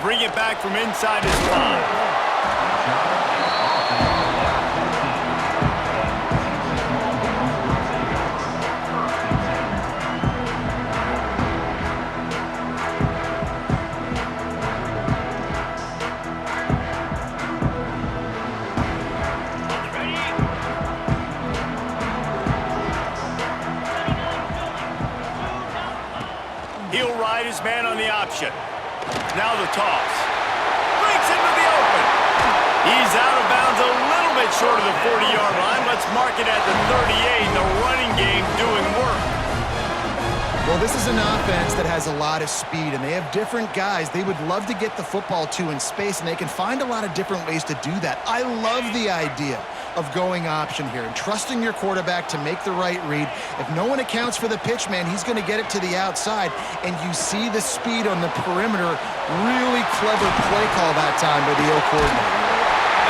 bring it back from inside his 5. He'll ride his man on the option. Now the toss. Breaks into the open. He's out of bounds a little bit short of the 40-yard line. Let's mark it at the 38. The running game doing work. Well, this is an offense that has a lot of speed, and they have different guys they would love to get the football to in space, and they can find a lot of different ways to do that. I love the idea of going option here and trusting your quarterback to make the right read. If no one accounts for the pitch man, he's going to get it to the outside, and you see the speed on the perimeter. Really clever play call that time by the O coordinator.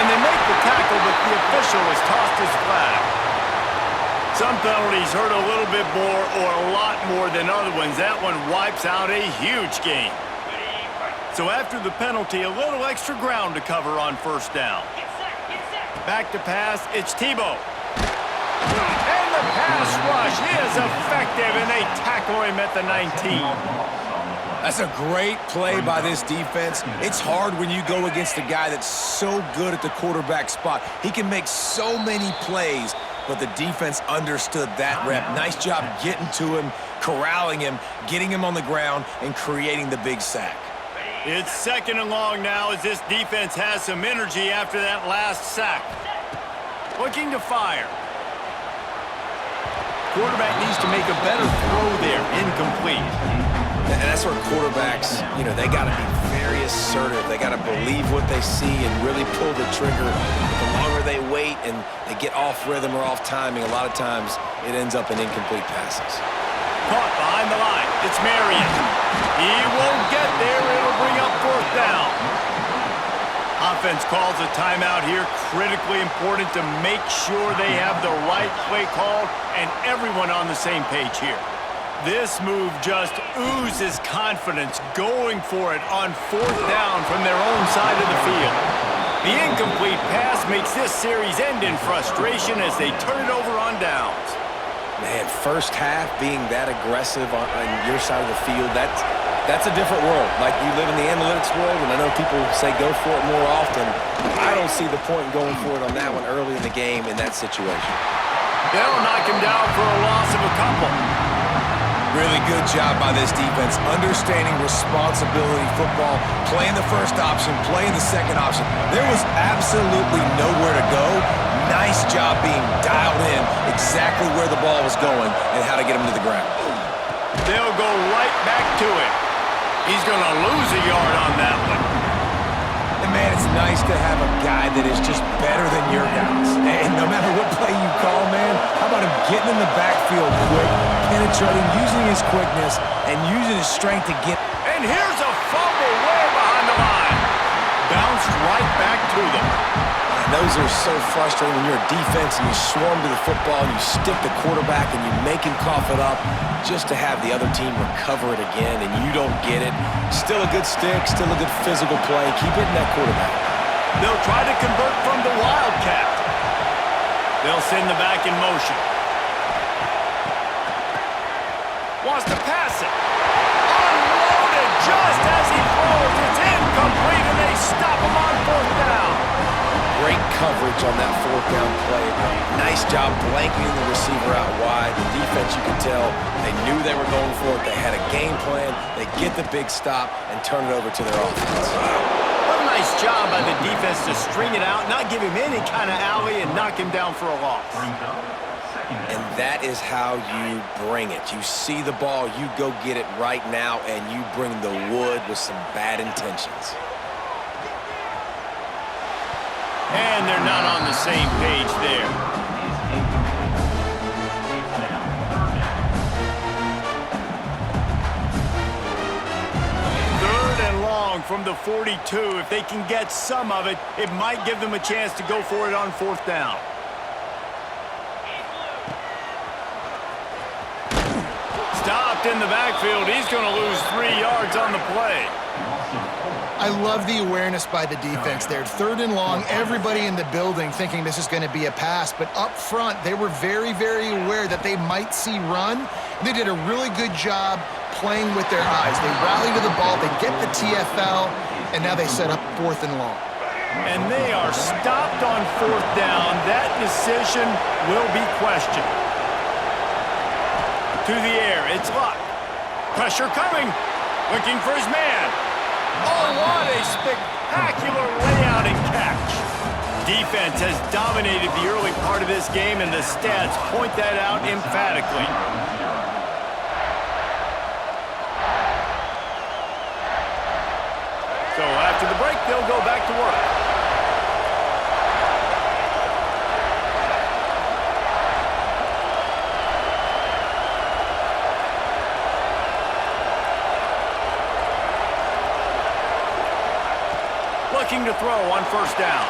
And they make the tackle, but the official has tossed his flag. Some penalties hurt a little bit more or a lot more than other ones. That one wipes out a huge game. So after the penalty, a little extra ground to cover on first down. Back to pass, it's Tebow. And the pass rush is effective, and they tackle him at the 19. That's a great play by this defense. It's hard when you go against a guy that's so good at the quarterback spot. He can make so many plays, but the defense understood that rep. Nice job getting to him, corralling him, getting him on the ground, and creating the big sack. It's 2nd and long now as this defense has some energy after that last sack. Looking to fire. Quarterback needs to make a better throw there. Incomplete. And that's where quarterbacks, they got to be very assertive. They got to believe what they see and really pull the trigger. The longer they wait and they get off rhythm or off timing, a lot of times it ends up in incomplete passes. Caught behind the line. It's Marion. He won't get there. It'll bring up 4th down. Offense calls a timeout here. Critically important to make sure they have the right play called and everyone on the same page here. This move just oozes confidence, going for it on 4th down from their own side of the field. The incomplete pass makes this series end in frustration as they turn it over on downs. Man, first half being that aggressive on your side of the field, that's a different world. Like, you live in the analytics world, and I know people say go for it more often. I don't see the point in going for it on that one early in the game in that situation. They'll knock him down for a loss of a couple. Really good job by this defense, understanding responsibility football, playing the first option, playing the second option. There was absolutely nowhere to go. Nice job being dialed in exactly where the ball was going and how to get him to the ground. They'll go right back to it. He's going to lose a yard on that one. And, man, it's nice to have a guy that is just better than your guys. And no matter what play you call, man, how about him getting in the backfield quick, penetrating, using his quickness, and using his strength to get. And here's a fumble way behind the line. Bounced right back to them. And those are so frustrating when you're a defense and you swarm to the football, and you stick the quarterback, and you make him cough it up just to have the other team recover it again, and you don't get it. Still a good stick, still a good physical play. Keep hitting that quarterback. They'll try to convert from the Wildcat. They'll send the back in motion. Wants to pass it. Unloaded just as he throws. It's incomplete, and they stop him on 4th down. Great coverage on that 4th down play. Nice job blanketing the receiver out wide. The defense, you could tell, they knew they were going for it. They had a game plan. They get the big stop and turn it over to their offense. What a nice job by the defense to string it out, not give him any kind of alley, and knock him down for a loss. And that is how you bring it. You see the ball, you go get it right now, and you bring the wood with some bad intentions. And they're not on the same page there. Third and long from the 42. If they can get some of it, it might give them a chance to go for it on 4th down. Stopped in the backfield. He's going to lose 3 yards on the play. I love the awareness by the defense there. 3rd and long, everybody in the building thinking this is going to be a pass, but up front, they were very, very aware that they might see run. They did a really good job playing with their eyes. They rally to the ball, they get the TFL, and now they set up 4th and long. And they are stopped on 4th down. That decision will be questioned. To the air, it's Luck. Pressure coming, looking for his man. Oh, what a spectacular layout and catch. Defense has dominated the early part of this game, and the stats point that out emphatically. So after the break, they'll go back to work. Looking to throw on 1st down.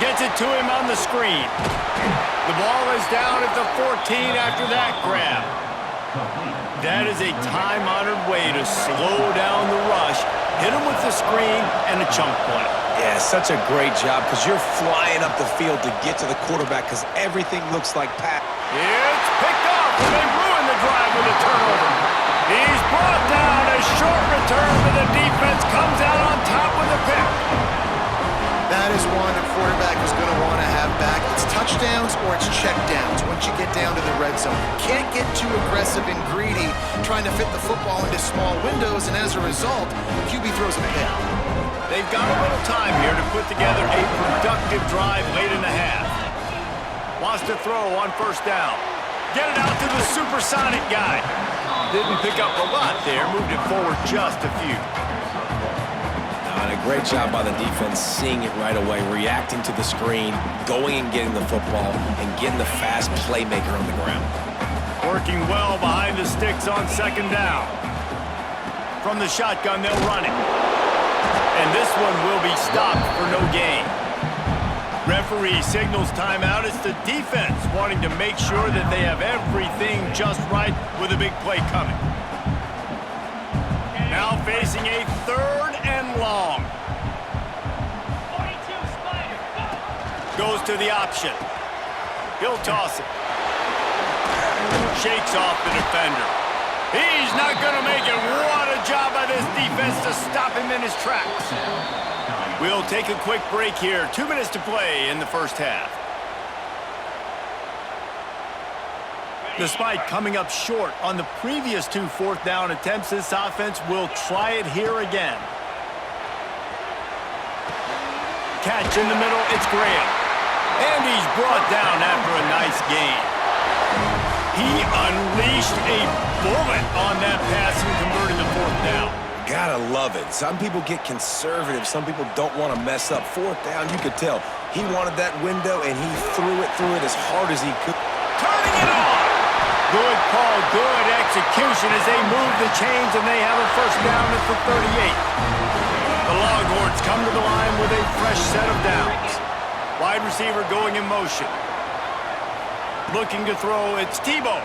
Gets it to him on the screen. The ball is down at the 14 after that grab. That is a time-honored way to slow down the rush, hit him with the screen, and a chunk play. Yeah, such a great job because you're flying up the field to get to the quarterback because everything looks like pass. It's picked off, and they ruin the drive with a turnover. He's brought down. A short return, but the defense comes out on top with a pick. That is one the quarterback is going to want to have back. It's touchdowns or it's checkdowns once you get down to the red zone. Can't get too aggressive and greedy trying to fit the football into small windows, and as a result, QB throws a pick. They've got a little time here to put together a productive drive late in the half. Wants to throw on 1st down. Get it out to the supersonic guy. Didn't pick up a lot there, moved it forward just a few. And a great job by the defense seeing it right away, reacting to the screen, going and getting the football, and getting the fast playmaker on the ground. Working well behind the sticks on 2nd down. From the shotgun, they'll run it. And this one will be stopped for no gain. Referee signals timeout. It's the defense wanting to make sure that they have everything just right with a big play coming. Now facing a 3rd and long. Goes to the option. He'll toss it. Shakes off the defender. He's not going to make it. What a job by this defense to stop him in his tracks. We'll take a quick break here. 2 minutes to play in the 1st half. Despite coming up short on the previous 2 4th down attempts, this offense will try it here again. Catch in the middle, it's Graham. And he's brought down after a nice gain. He unleashed a bullet on that pass and converted to 4th down. Gotta love it. Some people get conservative. Some people don't want to mess up. 4th down, you could tell. He wanted that window, and he threw it as hard as he could. Turning it on! Good call, good execution as they move the chains, and they have a 1st down at the 38. The Longhorns come to the line with a fresh set of downs. Wide receiver going in motion. Looking to throw, it's Tebow.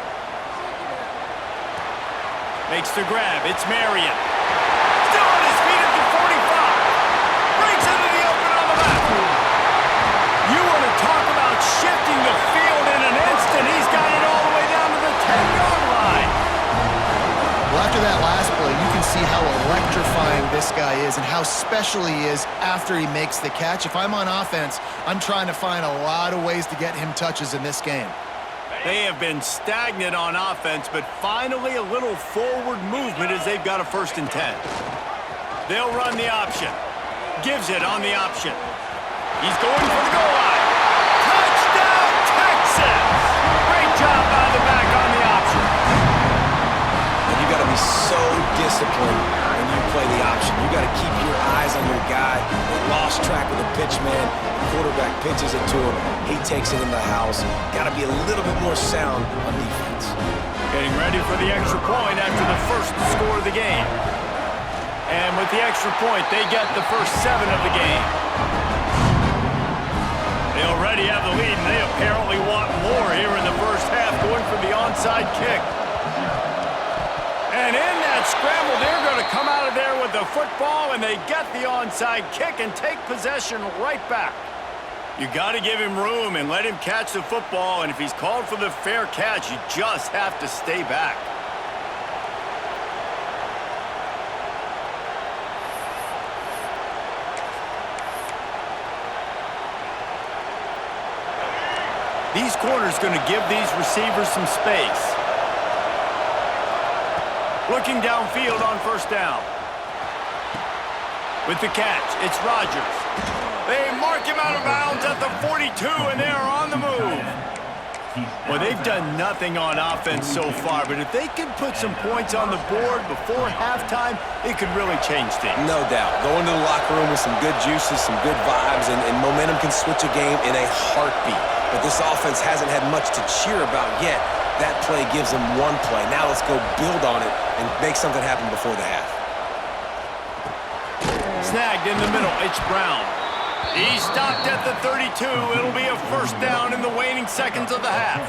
Makes the grab, it's Marion. Still on his feet at the 45. Breaks into the open on the left. You want to talk about shifting the field in an instant. He's got it all the way down to the 10-yard line. Well, after that last play, you can see how electrifying this guy is and how special he is after he makes the catch. If I'm on offense, I'm trying to find a lot of ways to get him touches in this game. They have been stagnant on offense, but finally a little forward movement as they've got a 1st and 10. They'll run the option. Gives it on the option. He's going for the goal line. Touchdown, Texas! Great job by the back on the option. And you got to be so disciplined when you play the option. You got to keep your eyes on your guy. They lost track of the pitch man. The quarterback pitches it to him. He takes it in the house. Got to be a little bit more sound on defense. Getting ready for the extra point after the first score of the game. And with the extra point, they get the first 7 of the game. They already have the lead, and they apparently want more here in the first half, going for the onside kick. And in that scramble, they're going to come out of there with the football, and they get the onside kick and take possession right back. You got to give him room and let him catch the football, and if he's called for the fair catch, you just have to stay back. These corners going to give these receivers some space. Looking downfield on first down. With the catch, it's Rodgers. They mark him out of bounds at the 42, and they are on the move. Well, they've done nothing on offense so far, but if they can put some points on the board before halftime, it could really change things. No doubt. Go into the locker room with some good juices, some good vibes, and momentum can switch a game in a heartbeat. But this offense hasn't had much to cheer about yet. That play gives them one play. Now let's go build on it and make something happen before the half. Snagged in the middle. It's Brown. He stopped at the 32. It'll be a first down in the waning seconds of the half.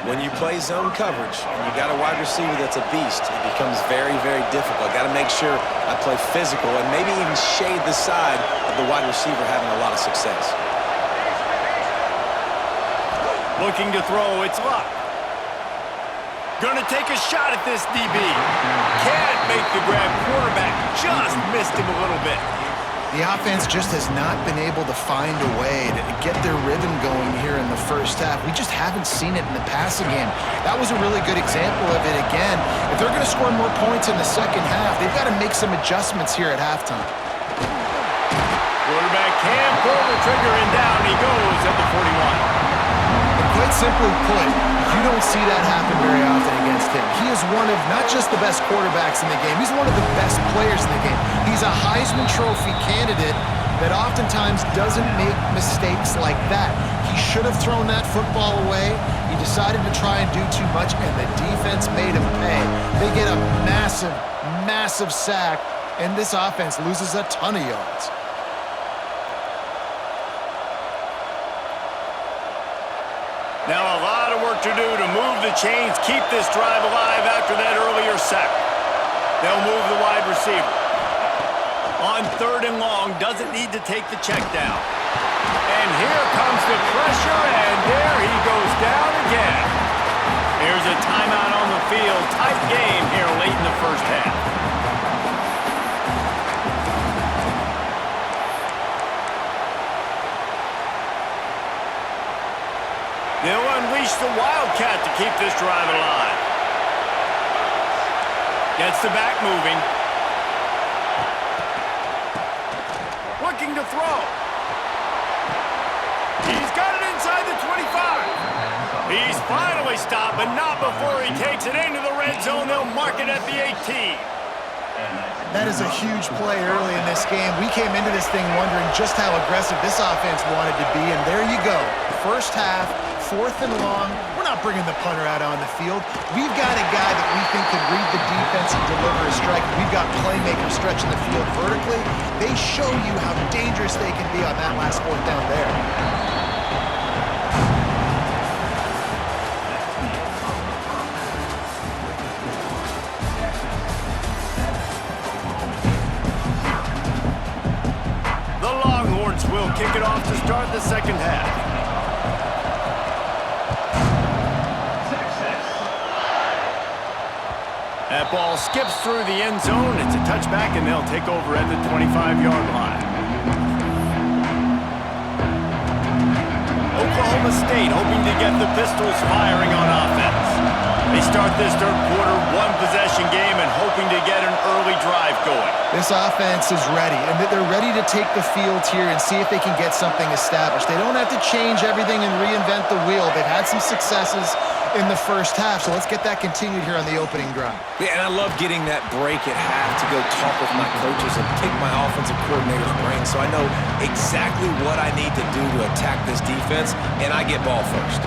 When you play zone coverage and you got a wide receiver that's a beast, it becomes very, very difficult. Got to make sure I play physical and maybe even shade the side of the wide receiver having a lot of success. Looking to throw, it's Luck. Gonna take a shot at this DB. Can't make the grab. Quarterback just missed him a little bit. The offense just has not been able to find a way to get their rhythm going here in the first half. We just haven't seen it in the passing game. That was a really good example of it again. If they're going to score more points in the second half, they've got to make some adjustments here at halftime. Quarterback can pull the trigger, and down he goes at the 41. Quite simply put, you don't see that happen very often against him. He is one of not just the best quarterbacks in the game, he's one of the best players in the game. He's a Heisman Trophy candidate that oftentimes doesn't make mistakes like that. He should have thrown that football away. He decided to try and do too much, and the defense made him pay. They get a massive, massive sack, and this offense loses a ton of yards. Now a lot of work to do to move the chains, keep this drive alive after that earlier sack. They'll move the wide receiver. On third and long, doesn't need to take the check down. And here comes the pressure, and there he goes down again. Here's a timeout on the field. Tight game here late in the first half. They'll unleash the Wildcat to keep this drive alive. Gets the back moving. Looking to throw. He's got it inside the 25. He's finally stopped, but not before he takes it into the red zone. They'll mark it at the 18. That is a huge play early in this game. We came into this thing wondering just how aggressive this offense wanted to be, and there you go. First half, fourth and long. We're not bringing the punter out on the field. We've got a guy that we think can read the defense and deliver a strike. We've got playmakers stretching the field vertically. They show you how dangerous they can be on that last fourth down there. Will kick it off to start the second half. That ball skips through the end zone. It's a touchback, and they'll take over at the 25-yard line. Oklahoma State hoping to get the Pistols firing on offense. They start this third quarter one-possession game and hoping to get an early drive going. This offense is ready, and they're ready to take the field here and see if they can get something established. They don't have to change everything and reinvent the wheel. They've had some successes in the first half, so let's get that continued here on the opening drive. Yeah, and I love getting that break at half to go talk with my coaches and pick my offensive coordinator's brain so I know exactly what I need to do to attack this defense, and I get ball first.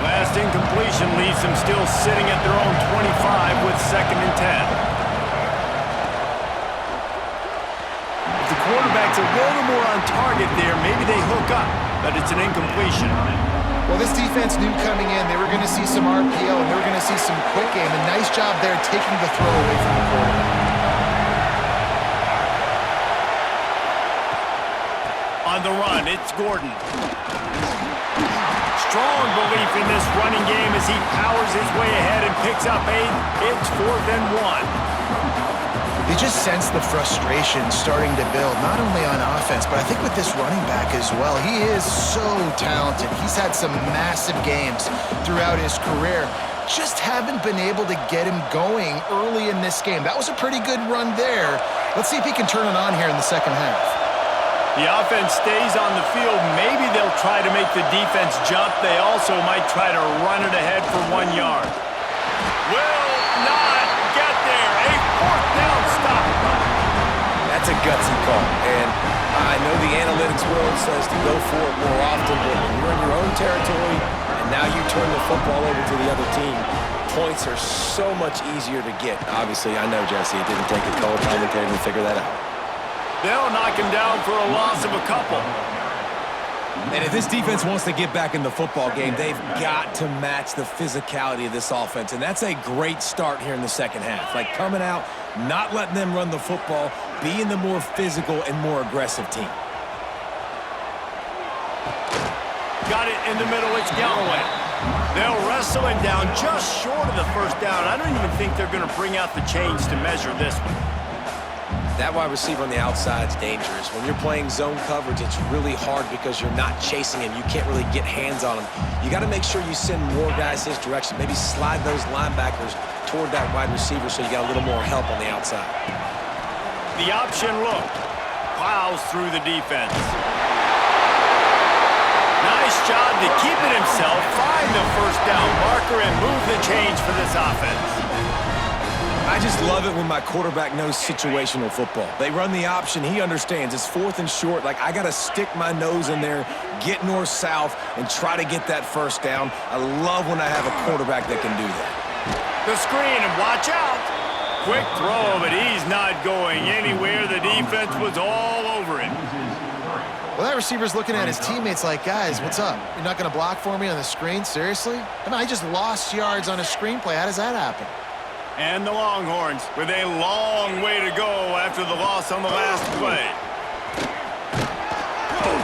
Last incompletion leaves them still sitting at their own 25 with 2nd and 10. If the quarterback's a little more on target there, maybe they hook up, but it's an incompletion. Well, this defense knew coming in they were going to see some RPO and they were going to see some quick game. And nice job there taking the throw away from the quarterback. On the run, it's Gordon. Strong belief in this running game as he powers his way ahead and picks up 8. It's 4th and 1. You just sense the frustration starting to build, not only on offense, but I think with this running back as well. He is so talented. He's had some massive games throughout his career. Just haven't been able to get him going early in this game. That was a pretty good run there. Let's see if he can turn it on here in the second half. The offense stays on the field. Maybe they'll try to make the defense jump. They also might try to run it ahead for 1 yard. Will not get there. A 4th down stop. That's a gutsy call. And I know the analytics world says to go for it more often, but when you're in your own territory and now you turn the football over to the other team, points are so much easier to get. Obviously, I know, Jesse, it didn't take a color commentator to figure that out. They'll knock him down for a loss of a couple. And if this defense wants to get back in the football game, they've got to match the physicality of this offense. And that's a great start here in the second half. Like coming out, not letting them run the football, being the more physical and more aggressive team. Got it in the middle. It's Galloway. They'll wrestle him down just short of the first down. I don't even think they're going to bring out the chains to measure this one. That wide receiver on the outside is dangerous. When you're playing zone coverage, it's really hard because you're not chasing him. You can't really get hands on him. You got to make sure you send more guys his direction. Maybe slide those linebackers toward that wide receiver so you got a little more help on the outside. The option look. Plows through the defense. Nice job to keep it himself, find the first down marker, and move the chains for this offense. I just love it when my quarterback knows situational football. They run the option. He understands. It's 4th and short. Like, I got to stick my nose in there, get north-south, and try to get that first down. I love when I have a quarterback that can do that. The screen, and watch out. Quick throw, but he's not going anywhere. The defense was all over him. Well, that receiver's looking at his teammates like, guys, what's up? You're not going to block for me on the screen? Seriously? I mean, I just lost yards on a screenplay. How does that happen? And the Longhorns with a long way to go after the loss on the last play.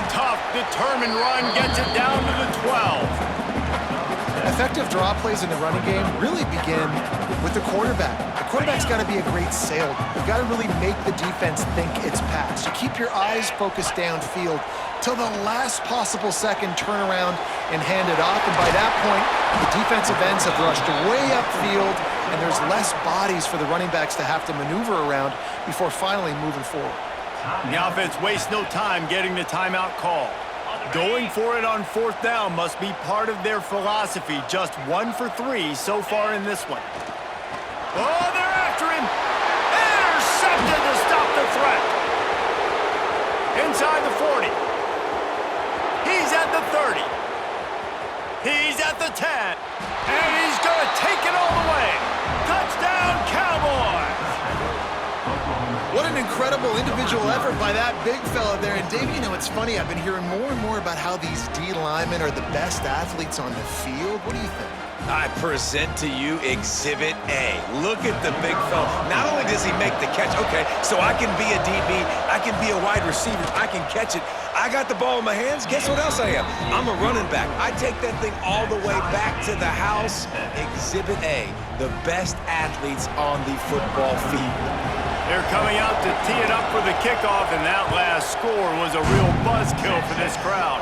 Tough, determined run gets it down to the 12. Effective draw plays in the running game really begin with the quarterback. The quarterback's got to be a great salesman. You've got to really make the defense think it's pass. You keep your eyes focused downfield till the last possible second, turn around and hand it off. And by that point, the defensive ends have rushed way upfield, and there's less bodies for the running backs to have to maneuver around before finally moving forward. The offense wastes no time getting the timeout call. Going for it on 4th down must be part of their philosophy. Just 1 for 3 so far in this one. Oh, they're after him. Intercepted to stop the threat. Inside the 40. He's at the 30. He's at the 10. And he's going to take it all the way. Touchdown, Cowboys! What an incredible individual effort by that big fella there. And Dave, you know, it's funny. I've been hearing more and more about how these D linemen are the best athletes on the field. What do you think? I present to you Exhibit A. Look at the big fella. Not only does he make the catch, okay, so I can be a DB, I can be a wide receiver, I can catch it. I got the ball in my hands. Guess what else I am? I'm a running back. I take that thing all the way back to the house. Exhibit A, the best athletes on the football field. They're coming out to tee it up for the kickoff, and that last score was a real buzzkill for this crowd.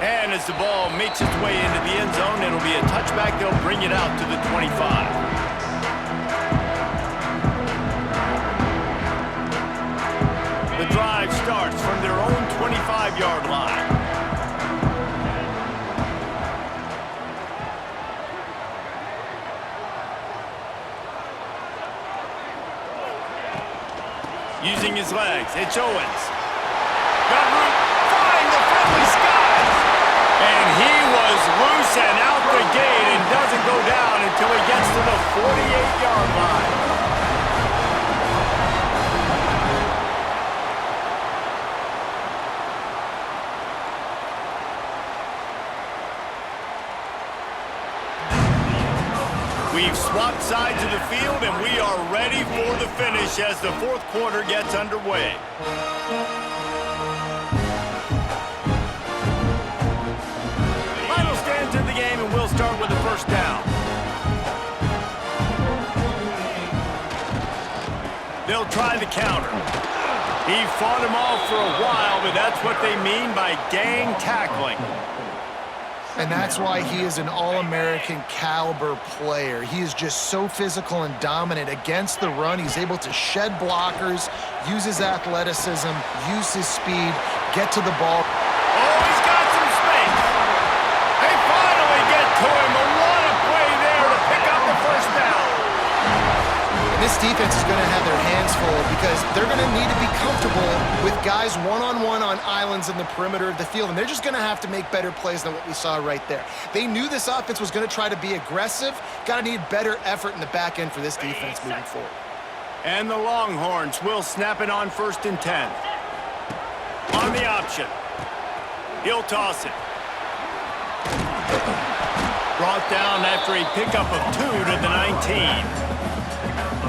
And as the ball makes its way into the end zone, it'll be a touchback. They'll bring it out to the 25. The drive starts from their own 25-yard line. Using his legs, it's Owens. Got room, find the friendly skies. And he was loose and out the gate and doesn't go down until he gets to the 48-yard line. We've swapped sides of the field, and we are ready for the finish as the fourth quarter gets underway. Final stands in the game, and we'll start with the first down. They'll try the counter. He fought him off for a while, but that's what they mean by gang tackling. And that's why he is an All-American caliber player. He is just so physical and dominant against the run. He's able to shed blockers, use his athleticism, use his speed, get to the ball. Oh, he's got some space. They finally get to him. A lot of play there to pick up the first down. And this defense is going to have their hands full because they're going to need to be comfortable with guys one-on-one on islands in the perimeter of the field, and they're just going to have to make better plays than what we saw right there. They knew this offense was going to try to be aggressive. Got to need better effort in the back end for this defense moving forward. And the Longhorns will snap it on 1st and 10. On the option. He'll toss it. Brought down after a pickup of 2 to the 19.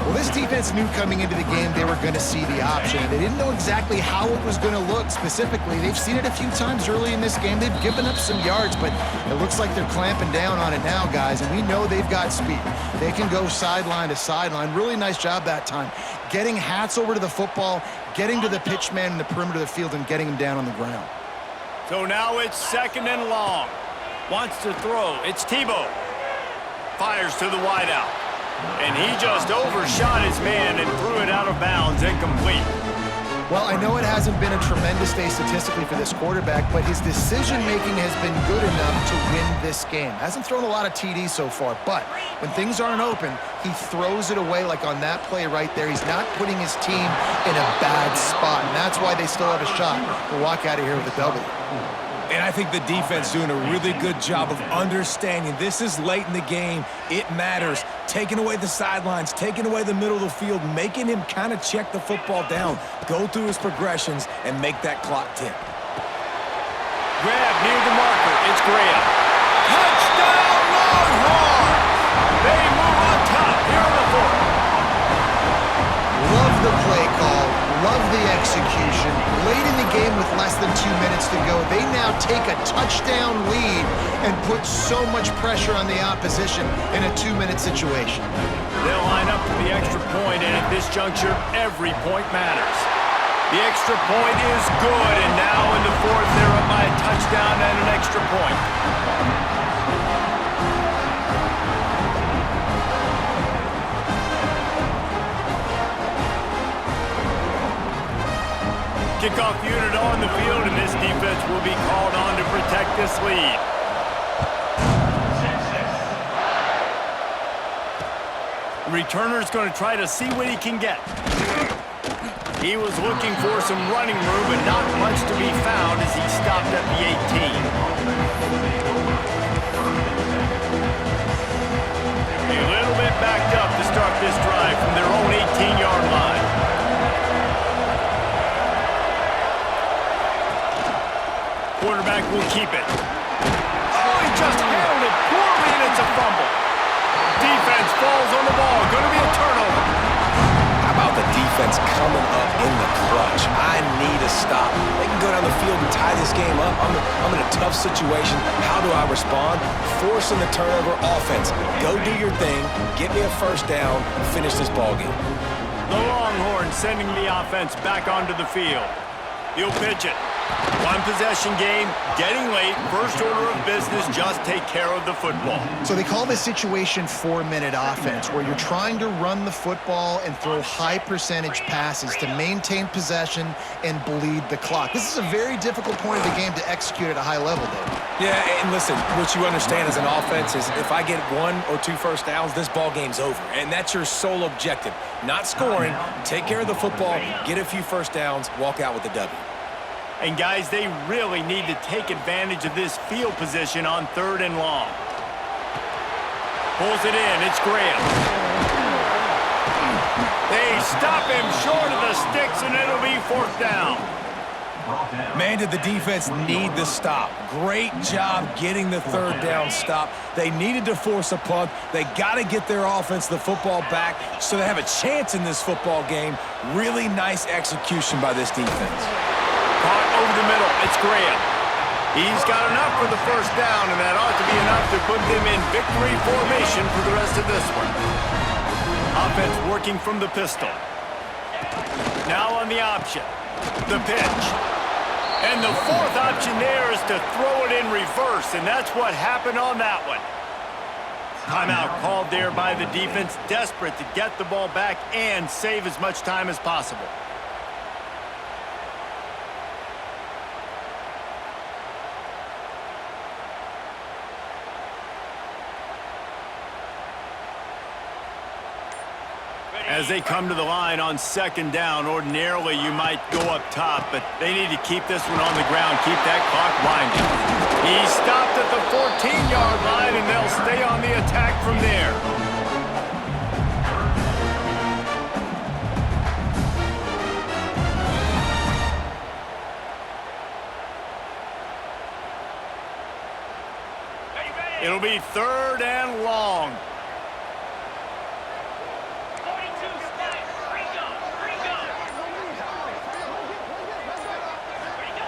Well, this defense knew coming into the game they were going to see the option. They didn't know exactly how it was going to look specifically. They've seen it a few times early in this game. They've given up some yards, but it looks like they're clamping down on it now, guys, and we know they've got speed. They can go sideline to sideline. Really nice job that time. Getting Hats over to the football, getting to the pitch man in the perimeter of the field, and getting him down on the ground. So now it's 2nd and long. Wants to throw. It's Tebow. Fires to the wideout. And he just overshot his man and threw it out of bounds, incomplete. Well, I know it hasn't been a tremendous day statistically for this quarterback, but his decision-making has been good enough to win this game. Hasn't thrown a lot of TDs so far, but when things aren't open, he throws it away like on that play right there. He's not putting his team in a bad spot, and that's why they still have a shot to walk out of here with a W. And I think the defense doing a really good job of understanding this is late in the game. It matters. Taking away the sidelines, taking away the middle of the field, making him kind of check the football down, go through his progressions, and make that clock tick. Grab near the marker. It's Graham. Touchdown, Longhorns! They move on top here in the fourth. Love the play call. Love the execution. Late in the game with less than 2 minutes to go, they now take a touchdown lead and put so much pressure on the opposition in a 2-minute situation. They'll line up for the extra point, and at this juncture, every point matters. The extra point is good, and now in the fourth, they're up by a touchdown and an extra point. Kickoff unit on the field, and this defense will be called on to protect this lead. The returner's going to try to see what he can get. He was looking for some running room, but not much to be found as he stopped at the 18. A little bit backed up to start this drive from their own 18-yard line. Quarterback will keep it. Oh, he just handled it poorly, and it's a fumble. Defense falls on the ball. Going to be a turnover. How about the defense coming up in the clutch? I need a stop. They can go down the field and tie this game up. I'm in a tough situation. How do I respond? Forcing the turnover offense. Go do your thing. Get me a first down. Finish this ball game. The Longhorns sending the offense back onto the field. He'll pitch it. One possession game, getting late, first order of business, just take care of the football. So they call this situation 4-minute offense, where you're trying to run the football and throw high percentage passes to maintain possession and bleed the clock. This is a very difficult point of the game to execute at a high level, David. Yeah, and listen, what you understand as an offense is if I get 1 or 2 first downs, this ball game's over. And that's your sole objective. Not scoring, take care of the football, get a few first downs, walk out with the W. And guys, they really need to take advantage of this field position on 3rd and long. Pulls it in, it's Graham. They stop him short of the sticks, and it'll be 4th down. Man, did the defense need the stop. Great job getting the third down stop. They needed to force a punt. They got to get their offense the football back so they have a chance in this football game. Really nice execution by this defense. Caught over the middle. It's Graham. He's got enough for the first down, and that ought to be enough to put them in victory formation for the rest of this one. Offense working from the pistol. Now on the option. The pitch. And the fourth option there is to throw it in reverse, and that's what happened on that one. Timeout called there by the defense, desperate to get the ball back and save as much time as possible. As they come to the line on second down, ordinarily you might go up top, but they need to keep this one on the ground, keep that clock winding. He stopped at the 14-yard line, and they'll stay on the attack from there. It'll be third and long.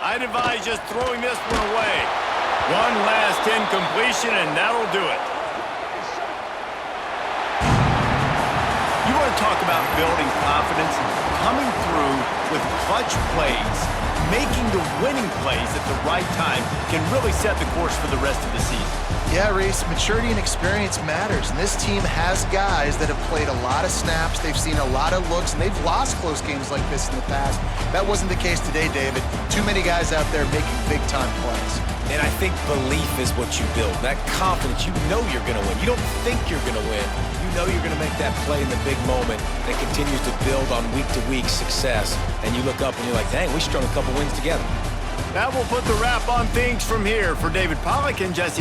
I'd advise just throwing this one away. One last incompletion, and that'll do it. You want to talk about building confidence? Coming through with clutch plays, making the winning plays at the right time can really set the course for the rest of the season. Yeah, Reese, maturity and experience matters, and this team has guys that have played a lot of snaps, they've seen a lot of looks, and they've lost close games like this in the past. That wasn't the case today, David. Too many guys out there making big-time plays. And I think belief is what you build. That confidence, you know you're going to win. You don't think you're going to win. You know you're going to make that play in the big moment that continues to build on week-to-week success. And you look up and you're like, dang, we strung a couple wins together. That will put the wrap on things from here. For David Pollack and Jesse